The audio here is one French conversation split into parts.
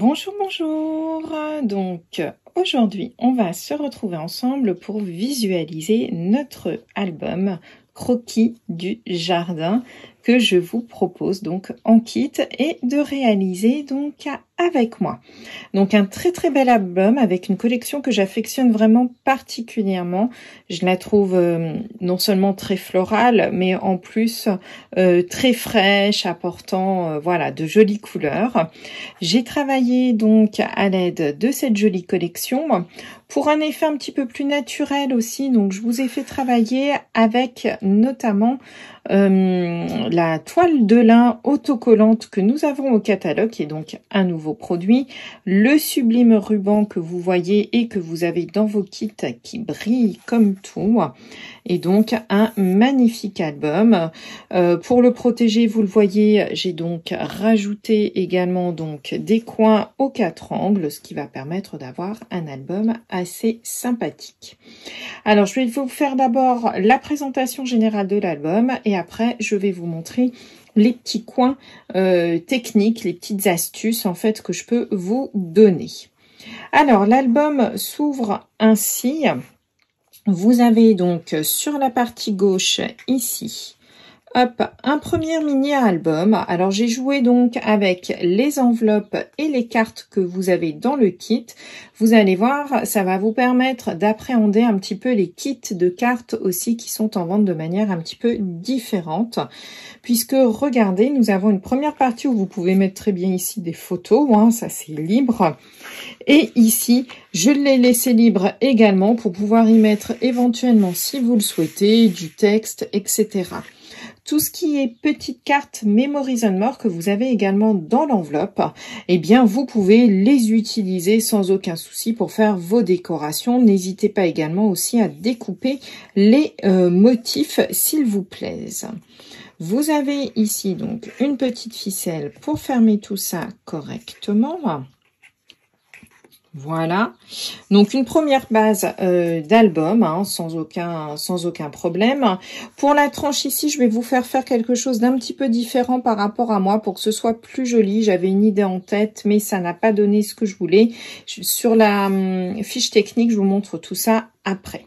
Bonjour, bonjour. Donc aujourd'hui, on va se retrouver ensemble pour visualiser notre album Croquis du jardin que je vous propose donc en kit et de réaliser donc avec moi. Donc un très bel album avec une collection que j'affectionne vraiment particulièrement. Je la trouve non seulement très florale, mais en plus très fraîche, apportant voilà de jolies couleurs. J'ai travaillé donc à l'aide de cette jolie collection pour un effet un petit peu plus naturel aussi. Donc je vous ai fait travailler avec notamment la toile de lin autocollante que nous avons au catalogue, qui est donc un nouveau produit, le sublime ruban que vous voyez et que vous avez dans vos kits qui brille comme tout, et donc un magnifique album. Pour le protéger, vous le voyez, j'ai donc rajouté également donc des coins aux 4 angles, ce qui va permettre d'avoir un album assez sympathique. Alors je vais vous faire d'abord la présentation générale de l'album et après je vais vous montrer les petits coins techniques, les petites astuces en fait que je peux vous donner. Alors l'album s'ouvre ainsi. Vous avez donc sur la partie gauche ici, hop, un premier mini-album. Alors j'ai joué donc avec les enveloppes et les cartes que vous avez dans le kit. Vous allez voir, ça va vous permettre d'appréhender un petit peu les kits de cartes aussi qui sont en vente de manière un petit peu différente. Puisque regardez, nous avons une première partie où vous pouvez mettre très bien ici des photos, hein, ça c'est libre. Et ici, je l'ai laissé libre également pour pouvoir y mettre éventuellement, si vous le souhaitez, du texte, etc. Tout ce qui est petites cartes Memories and More que vous avez également dans l'enveloppe, eh bien vous pouvez les utiliser sans aucun souci pour faire vos décorations. N'hésitez pas également aussi à découper les motifs s'il vous plaise. Vous avez ici donc une petite ficelle pour fermer tout ça correctement. Voilà, donc une première base d'album, hein, sans aucun problème. Pour la tranche ici, je vais vous faire quelque chose d'un petit peu différent par rapport à moi pour que ce soit plus joli. J'avais une idée en tête, mais ça n'a pas donné ce que je voulais. Sur la fiche technique, je vous montre tout ça après.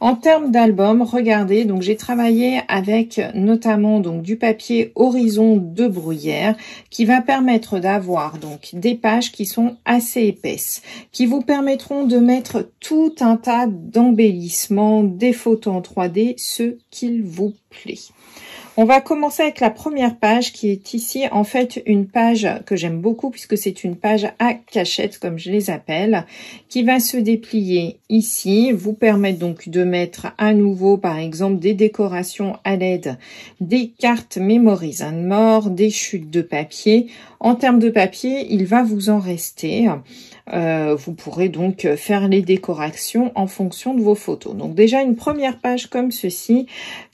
En termes d'album, regardez, donc j'ai travaillé avec notamment donc du papier Horizon de Bruyère qui va permettre d'avoir donc des pages qui sont assez épaisses, qui vous permettront de mettre tout un tas d'embellissements, des photos en 3D, ce qu'il vous plaît. On va commencer avec la première page qui est ici, en fait, une page que j'aime beaucoup puisque c'est une page à cachette, comme je les appelle, qui va se déplier ici, vous permettre donc de mettre à nouveau, par exemple, des décorations à l'aide des cartes Memories and More, des chutes de papier. En termes de papier, il va vous en rester. Vous pourrez donc faire les décorations en fonction de vos photos. Donc déjà, une première page comme ceci,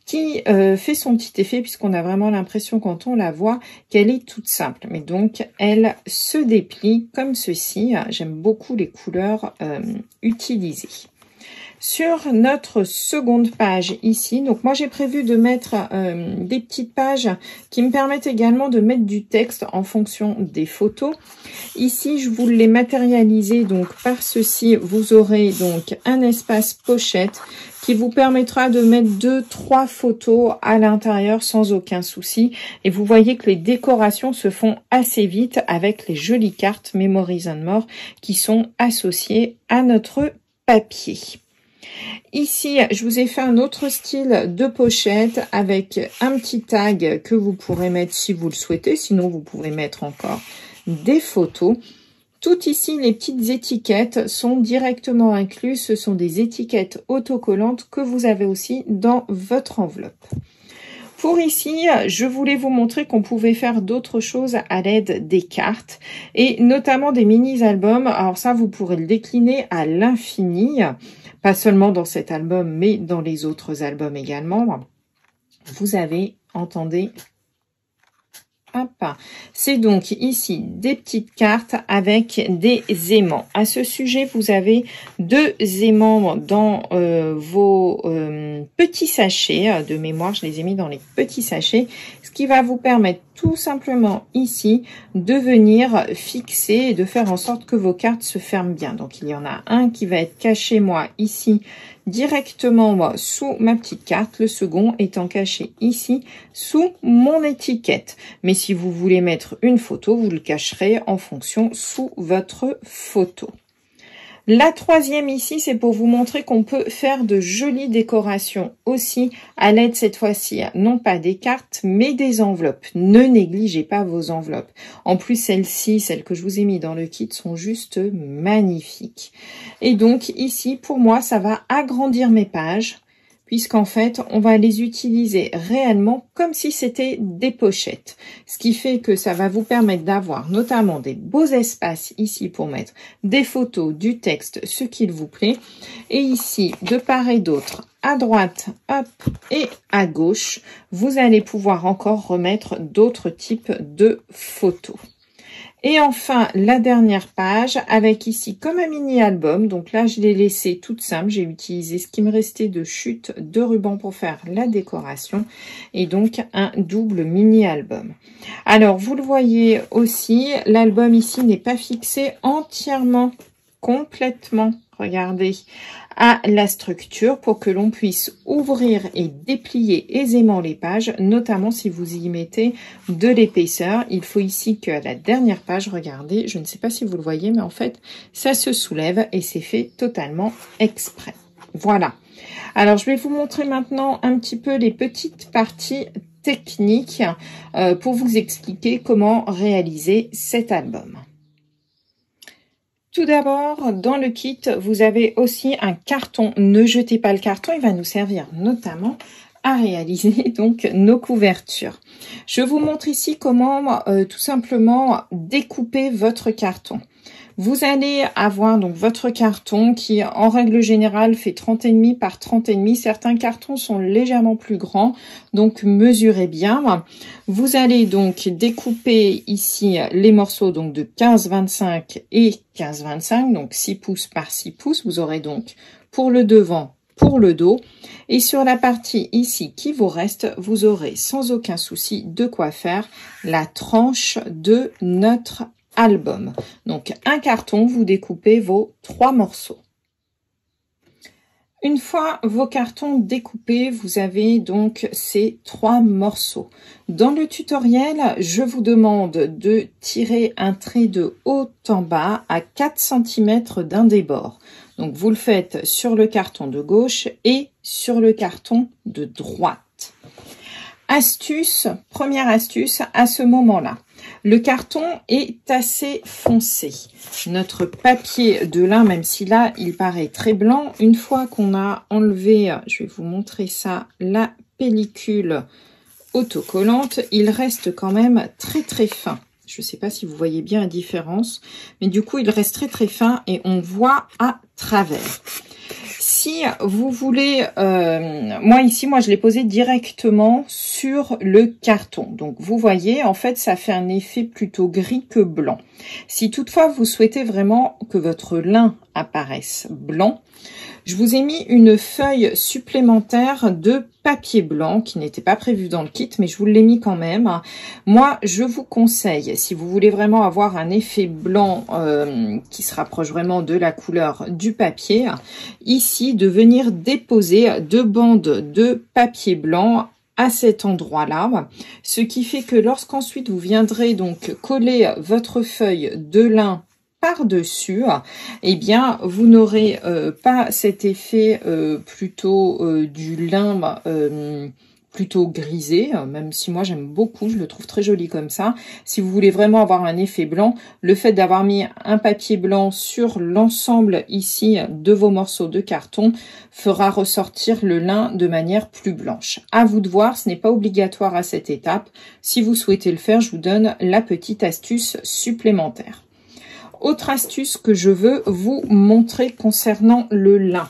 qui fait son petit effet puisqu'on a vraiment l'impression quand on la voit qu'elle est toute simple. Mais donc, elle se déplie comme ceci. J'aime beaucoup les couleurs utilisées. Sur notre seconde page ici, donc moi j'ai prévu de mettre des petites pages qui me permettent également de mettre du texte en fonction des photos. Ici je vous l'ai matérialisé donc par ceci, vous aurez donc un espace pochette qui vous permettra de mettre 2-3 photos à l'intérieur sans aucun souci. Et vous voyez que les décorations se font assez vite avec les jolies cartes Memories and More qui sont associées à notre papier. Ici, je vous ai fait un autre style de pochette avec un petit tag que vous pourrez mettre si vous le souhaitez. Sinon, vous pouvez mettre encore des photos. Tout ici, les petites étiquettes sont directement incluses. Ce sont des étiquettes autocollantes que vous avez aussi dans votre enveloppe. Pour ici, je voulais vous montrer qu'on pouvait faire d'autres choses à l'aide des cartes et notamment des mini-albums. Alors ça, vous pourrez le décliner à l'infini. Pas seulement dans cet album, mais dans les autres albums également. Vous avez, entendez, hop, C'est donc ici des petites cartes avec des aimants. À ce sujet, vous avez 2 aimants dans vos petits sachets. De mémoire, je les ai mis dans les petits sachets, ce qui va vous permettre tout simplement ici de venir fixer et de faire en sorte que vos cartes se ferment bien. Donc il y en a un qui va être caché moi ici directement moi sous ma petite carte, le second étant caché ici sous mon étiquette. Mais si vous voulez mettre une photo, vous le cacherez en fonction sous votre photo. La troisième ici, c'est pour vous montrer qu'on peut faire de jolies décorations aussi à l'aide cette fois-ci, non pas des cartes, mais des enveloppes. Ne négligez pas vos enveloppes. En plus, celles-ci, celles que je vous ai mis dans le kit, sont juste magnifiques. Et donc ici, pour moi, ça va agrandir mes pages, puisqu'en fait, on va les utiliser réellement comme si c'était des pochettes. Ce qui fait que ça va vous permettre d'avoir notamment des beaux espaces ici pour mettre des photos, du texte, ce qu'il vous plaît. Et ici, de part et d'autre, à droite, hop, et à gauche, vous allez pouvoir encore remettre d'autres types de photos. Et enfin, la dernière page avec ici comme un mini-album. Donc là, je l'ai laissé toute simple. J'ai utilisé ce qui me restait de chute de ruban pour faire la décoration. Et donc, un double mini-album. Alors, vous le voyez aussi, l'album ici n'est pas fixé entièrement, complètement, regardez, à la structure pour que l'on puisse ouvrir et déplier aisément les pages, notamment si vous y mettez de l'épaisseur. Il faut ici que la dernière page, regardez, je ne sais pas si vous le voyez, mais en fait, ça se soulève et c'est fait totalement exprès. Voilà. Alors, je vais vous montrer maintenant un petit peu les petites parties techniques pour vous expliquer comment réaliser cet album. Tout d'abord, dans le kit, vous avez aussi un carton. Ne jetez pas le carton, il va nous servir notamment à réaliser donc nos couvertures. Je vous montre ici comment tout simplement découper votre carton. Vous allez avoir donc votre carton qui, en règle générale, fait 30,5 par 30,5. Certains cartons sont légèrement plus grands, donc mesurez bien. Vous allez donc découper ici les morceaux donc de 15-25 et 15-25, donc 6 pouces par 6 pouces. Vous aurez donc pour le devant, pour le dos. Et sur la partie ici qui vous reste, vous aurez sans aucun souci de quoi faire la tranche de notre album. Donc un carton, vous découpez vos 3 morceaux. Une fois vos cartons découpés, vous avez donc ces 3 morceaux. Dans le tutoriel, je vous demande de tirer un trait de haut en bas à 4 cm d'un des bords. Donc vous le faites sur le carton de gauche et sur le carton de droite. Astuce, première astuce à ce moment-là. Le carton est assez foncé. Notre papier de lin, même si là, il paraît très blanc, une fois qu'on a enlevé, je vais vous montrer ça, la pellicule autocollante, il reste quand même très très fin. Je ne sais pas si vous voyez bien la différence, mais du coup, il reste très très fin et on voit à travers. Si vous voulez, moi je l'ai posé directement sur le carton. Donc vous voyez, en fait, ça fait un effet plutôt gris que blanc. Si toutefois vous souhaitez vraiment que votre lin apparaisse blanc, je vous ai mis une feuille supplémentaire de papier blanc qui n'était pas prévu dans le kit, mais je vous l'ai mis quand même. Moi, je vous conseille, si vous voulez vraiment avoir un effet blanc qui se rapproche vraiment de la couleur du papier, ici, de venir déposer 2 bandes de papier blanc à cet endroit-là, ce qui fait que lorsqu'ensuite vous viendrez donc coller votre feuille de lin par-dessus, eh bien, vous n'aurez pas cet effet plutôt du lin plutôt grisé, même si moi j'aime beaucoup, je le trouve très joli comme ça. Si vous voulez vraiment avoir un effet blanc, le fait d'avoir mis un papier blanc sur l'ensemble ici de vos morceaux de carton fera ressortir le lin de manière plus blanche. À vous de voir, ce n'est pas obligatoire à cette étape. Si vous souhaitez le faire, je vous donne la petite astuce supplémentaire. Autre astuce que je veux vous montrer concernant le lin.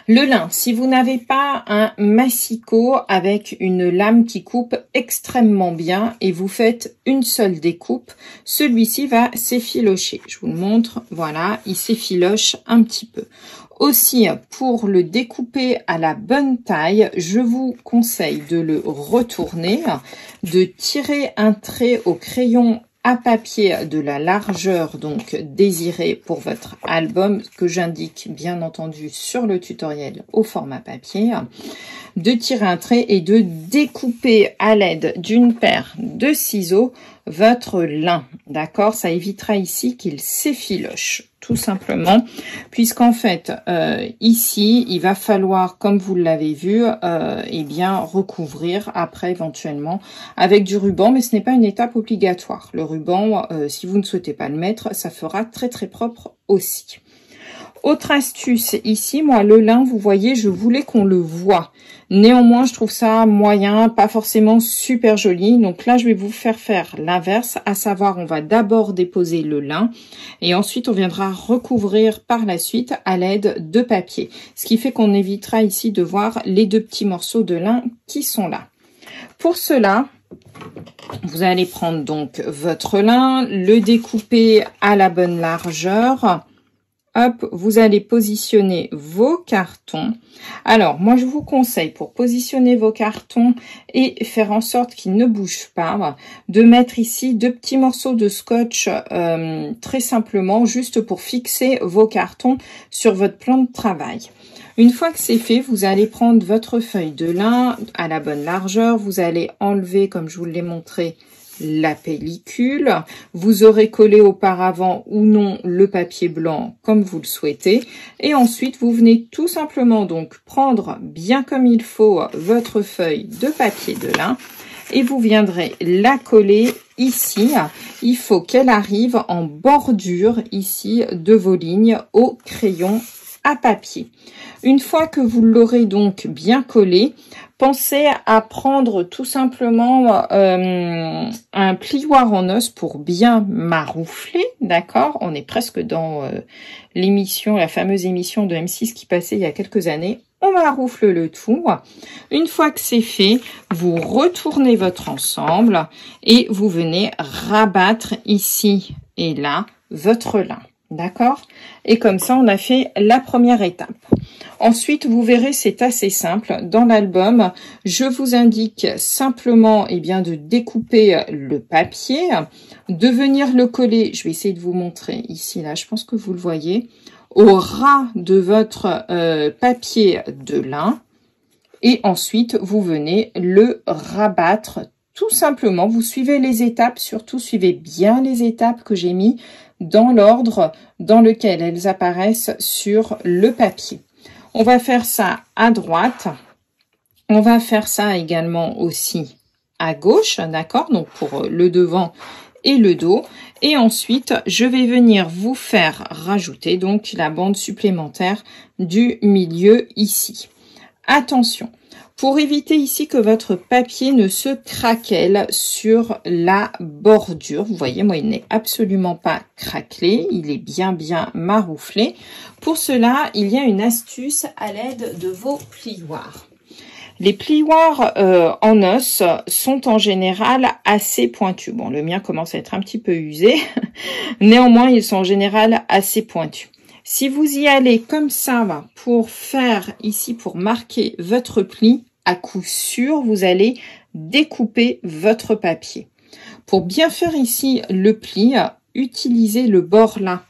Le lin, si vous n'avez pas un massicot avec une lame qui coupe extrêmement bien et vous faites une seule découpe, celui-ci va s'effilocher. Je vous le montre, voilà, il s'effiloche un petit peu. Aussi, pour le découper à la bonne taille, je vous conseille de le retourner, de tirer un trait au crayon à papier de la largeur donc désirée pour votre album, que j'indique bien entendu sur le tutoriel au format papier, de tirer un trait et de découper à l'aide d'une paire de ciseaux votre lin, d'accord? Ça évitera ici qu'il s'effiloche, tout simplement, puisqu'en fait, ici, il va falloir, comme vous l'avez vu, eh bien, recouvrir après éventuellement avec du ruban, mais ce n'est pas une étape obligatoire. Le ruban, si vous ne souhaitez pas le mettre, ça fera très très propre aussi. Autre astuce ici, moi le lin, vous voyez, je voulais qu'on le voit. Néanmoins, je trouve ça moyen, pas forcément super joli. Donc là, je vais vous faire l'inverse, à savoir, on va d'abord déposer le lin et ensuite on viendra recouvrir par la suite à l'aide de papier. Ce qui fait qu'on évitera ici de voir les deux petits morceaux de lin qui sont là. Pour cela, vous allez prendre donc votre lin, le découper à la bonne largeur. Hop, vous allez positionner vos cartons. Alors, moi, je vous conseille, pour positionner vos cartons et faire en sorte qu'ils ne bougent pas, de mettre ici deux petits morceaux de scotch, très simplement, juste pour fixer vos cartons sur votre plan de travail. Une fois que c'est fait, vous allez prendre votre feuille de lin à la bonne largeur. Vous allez enlever, comme je vous l'ai montré, la pellicule. Vous aurez collé auparavant ou non le papier blanc comme vous le souhaitez. Et ensuite, vous venez tout simplement donc prendre bien comme il faut votre feuille de papier de lin et vous viendrez la coller ici. Il faut qu'elle arrive en bordure ici de vos lignes au crayon à papier. Une fois que vous l'aurez donc bien collé, pensez à prendre tout simplement un plioir en os pour bien maroufler, d'accord? On est presque dans l'émission, la fameuse émission de M6 qui passait il y a quelques années. On maroufle le tout. Une fois que c'est fait, vous retournez votre ensemble et vous venez rabattre ici et là votre lin. D'accord? Et comme ça, on a fait la première étape. Ensuite, vous verrez, c'est assez simple. Dans l'album, je vous indique simplement de découper le papier, de venir le coller. Je vais essayer de vous montrer ici, là, je pense que vous le voyez, au ras de votre papier de lin. Et ensuite, vous venez le rabattre tout simplement. Vous suivez les étapes, surtout suivez bien les étapes que j'ai mis dans l'ordre dans lequel elles apparaissent sur le papier. On va faire ça à droite. On va faire ça également aussi à gauche, d'accord? Donc pour le devant et le dos. Et ensuite, je vais venir vous faire rajouter donc la bande supplémentaire du milieu ici. Attention, pour éviter ici que votre papier ne se craquelle sur la bordure. Vous voyez, moi, il n'est absolument pas craquelé. Il est bien marouflé. Pour cela, il y a une astuce à l'aide de vos plioirs. Les plioirs en os sont en général assez pointus. Bon, le mien commence à être un petit peu usé. Néanmoins, ils sont en général assez pointus. Si vous y allez comme ça, pour faire ici, pour marquer votre pli, à coup sûr, vous allez découper votre papier. Pour bien faire ici le pli, utilisez le bord là.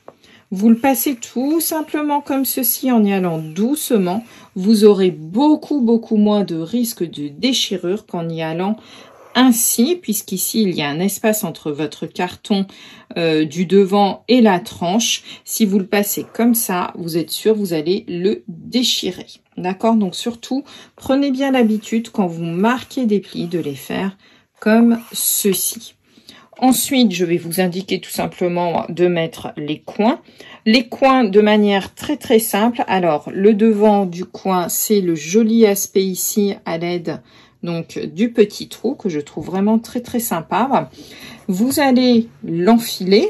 Vous le passez tout simplement comme ceci en y allant doucement. Vous aurez beaucoup moins de risque de déchirure qu'en y allant ainsi, puisqu'ici il y a un espace entre votre carton du devant et la tranche. Si vous le passez comme ça, vous êtes sûr, vous allez le déchirer. D'accord? Donc surtout, prenez bien l'habitude quand vous marquez des plis de les faire comme ceci. Ensuite, je vais vous indiquer tout simplement de mettre les coins. Les coins de manière très simple. Alors, le devant du coin, c'est le joli aspect ici à l'aide donc du petit trou que je trouve vraiment très sympa. Vous allez l'enfiler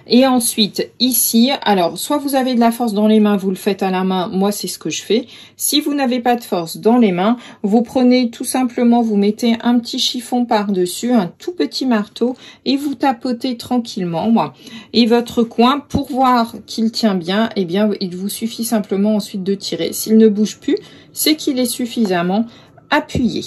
Et ensuite, ici, alors, soit vous avez de la force dans les mains, vous le faites à la main. Moi, c'est ce que je fais. Si vous n'avez pas de force dans les mains, vous prenez tout simplement, vous mettez un petit chiffon par-dessus, un tout petit marteau, et vous tapotez tranquillement, moi. Et votre coin, pour voir qu'il tient bien, eh bien, il vous suffit simplement ensuite de tirer. S'il ne bouge plus, c'est qu'il est suffisamment appuyé.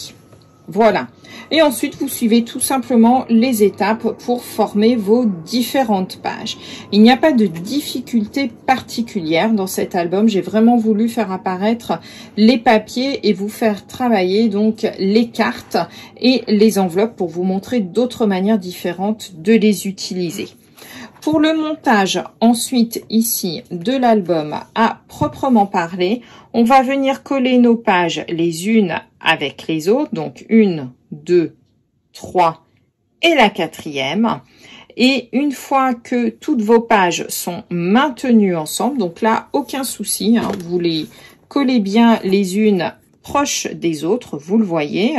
Voilà. Et ensuite, vous suivez tout simplement les étapes pour former vos différentes pages. Il n'y a pas de difficulté particulière dans cet album. J'ai vraiment voulu faire apparaître les papiers et vous faire travailler donc les cartes et les enveloppes pour vous montrer d'autres manières différentes de les utiliser. Pour le montage, ensuite, ici, de l'album à proprement parler, on va venir coller nos pages les unes avec les autres. Donc, 1, 2, 3 et la 4e. Et une fois que toutes vos pages sont maintenues ensemble, donc là, aucun souci, hein, vous les collez bien les unes proches des autres, vous le voyez.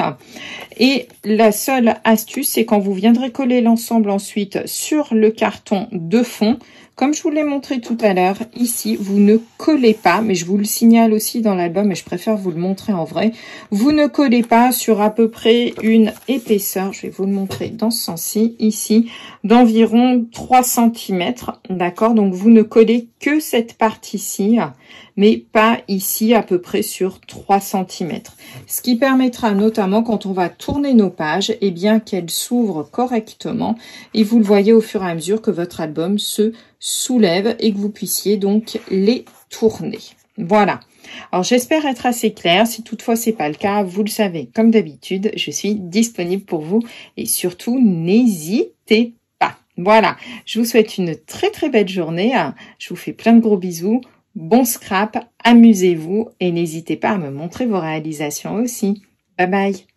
Et la seule astuce, c'est quand vous viendrez coller l'ensemble ensuite sur le carton de fond, comme je vous l'ai montré tout à l'heure, ici, vous ne collez pas, mais je vous le signale aussi dans l'album, et je préfère vous le montrer en vrai, vous ne collez pas sur à peu près une épaisseur, je vais vous le montrer dans ce sens-ci, ici, d'environ 3 cm, d'accord? Donc, vous ne collez que cette partie-ci, mais pas ici, à peu près sur 3 cm. Ce qui permettra notamment, quand on va tourner nos pages, eh bien, qu'elles s'ouvrent correctement, et vous le voyez au fur et à mesure que votre album se soulève et que vous puissiez donc les tourner. Voilà. Alors, j'espère être assez claire. Si toutefois c'est pas le cas, vous le savez, comme d'habitude, je suis disponible pour vous et surtout, n'hésitez pas. Voilà. Je vous souhaite une très très belle journée. Je vous fais plein de gros bisous. Bon scrap, amusez-vous et n'hésitez pas à me montrer vos réalisations aussi. Bye bye.